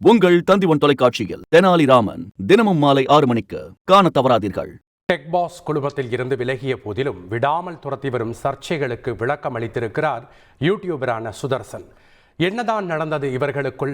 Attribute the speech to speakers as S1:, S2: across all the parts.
S1: உங்கள் தந்திவன் தொலைக்காட்சியில் தெனாலிராமன் தினமும் மாலை 6 மணிக்கு காண தவறாதீர்கள்.
S2: டெக் பாஸ் குழுமத்தில் இருந்து விலகிய போதிலும் விடாமல் துரத்தி வரும் சர்ச்சைகளுக்கு விளக்கம் அளித்திருக்கிறார் யூடியூபரான சுதர்சன். என்னதான் நடந்தது இவர்களுக்குள்?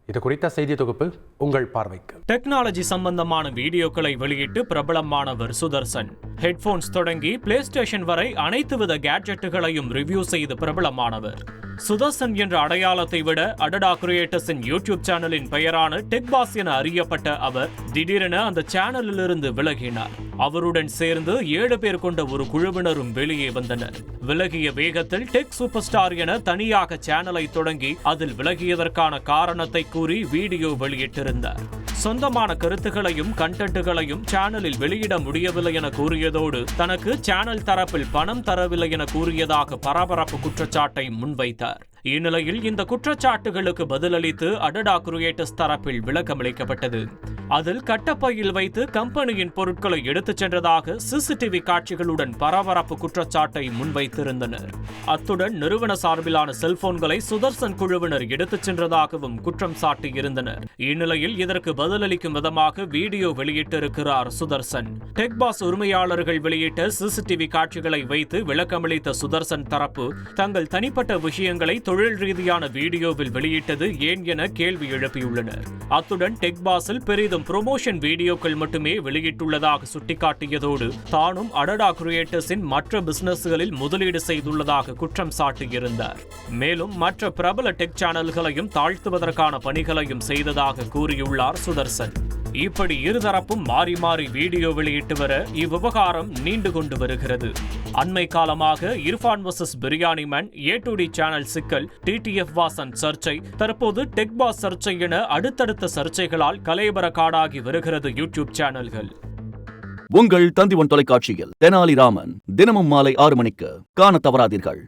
S2: இது குறித்த செய்தி தொகுப்பு உங்கள் பார்வைக்கு.
S3: டெக்னாலஜி சம்பந்தமான வீடியோக்களை வெளியிட்டு பிரபலமானவர் சுதர்சன். ஹெட்போன்ஸ் தொடங்கி பிளே ஸ்டேஷன் வரை அனைத்து வித கேட்ஜெட்டுகளையும் ரிவ்யூ செய்து பிரபலமானவர். சுதர்சன் என்ற அடையாளத்தை விட அடடா கிரியேட்டர்ஸின் யூடியூப் சேனலின் பெயரான டெக் பாஸ் என அறியப்பட்ட அவர் திடீரென அந்த சேனலில் இருந்து விலகினார். அவருடன் சேர்ந்து 7 பேர் கொண்ட ஒரு குழுவினரும் வெளியே வந்தனர். விலகிய வேகத்தில் டெக் சூப்பர் ஸ்டார் என தனியாக சேனலை தொடங்கி அதில் விலகியதற்கான காரணத்தை கூறி வீடியோ வெளியிட்டிருந்தார். சொந்தமான கருத்துகளையும் கண்டென்ட்டுகளையும் சேனலில் வெளியிட முடியவில்லை என கூறியதோடு தனக்கு சேனல் தரப்பில் பணம் தரவில்லை என கூறியதாக பரபரப்பு குற்றச்சாட்டை முன்வைத்தார். இந்நிலையில் இந்த குற்றச்சாட்டுகளுக்கு பதிலளித்து அடடா கிரியேட்டர்ஸ் தரப்பில் விளக்கமளிக்கப்பட்டது. அதில் கட்டப்பையில் வைத்து கம்பெனியின் பொருட்களை எடுத்துச் சென்றதாக சிசிடிவி காட்சிகளுடன் பரபரப்பு குற்றச்சாட்டை முன்வைத்திருந்தனர். அத்துடன் நிறுவன சார்பிலான செல்போன்களை சுதர்சன் குழுவினர் எடுத்துச் சென்றதாகவும் குற்றம் சாட்டியிருந்தனர். இந்நிலையில் இதற்கு பதிலளிக்கும் விதமாக வீடியோ வெளியிட்டிருக்கிறார் சுதர்சன். டெக் பாஸ் உரிமையாளர்கள் வெளியிட்ட சிசிடிவி காட்சிகளை வைத்து விளக்கமளித்த சுதர்சன் தரப்பு தங்கள் தனிப்பட்ட விஷயங்களை தொழில் ரீதியான வீடியோவில் வெளியிட்டது ஏன் என கேள்வி எழுப்பியுள்ளனர். அத்துடன் டெக் பாஸில் பெரிதும் ப்ரமோஷன் வீடியோக்கள் மட்டுமே வெளியிட்டுள்ளதாக சுட்டிக்காட்டியதோடு தானும் அடடா கிரியேட்டர்ஸின் மற்ற பிசினஸ்களில் முதலீடு செய்துள்ளதாக குற்றம் சாட்டியிருந்தார். மேலும் மற்ற பிரபல டெக் சேனல்களையும் தாழ்த்துவதற்கான பணிகளையும் செய்ததாக கூறியுள்ளார் சுதர்சன். இப்படி இருதரப்பும் மாறி மாறி வீடியோ வெளியிட்டு வர இவ்விவகாரம் நீண்டு கொண்டு வருகிறது. அண்மை காலமாக Irfan versus biryani man, A2D channel சிக்கல், TTF வாசன் சர்ச்சை, தற்போது டெக் பாஸ் சர்ச்சை என அடுத்தடுத்த சர்ச்சைகளால் கலைபர காடாகி வருகிறது யூடியூப் சேனல்கள்.
S1: உங்கள் தந்திவன் தொலைக்காட்சியில் தெனாலிராமன் தினமும் மாலை 6 மணிக்கு காண தவறாதீர்கள்.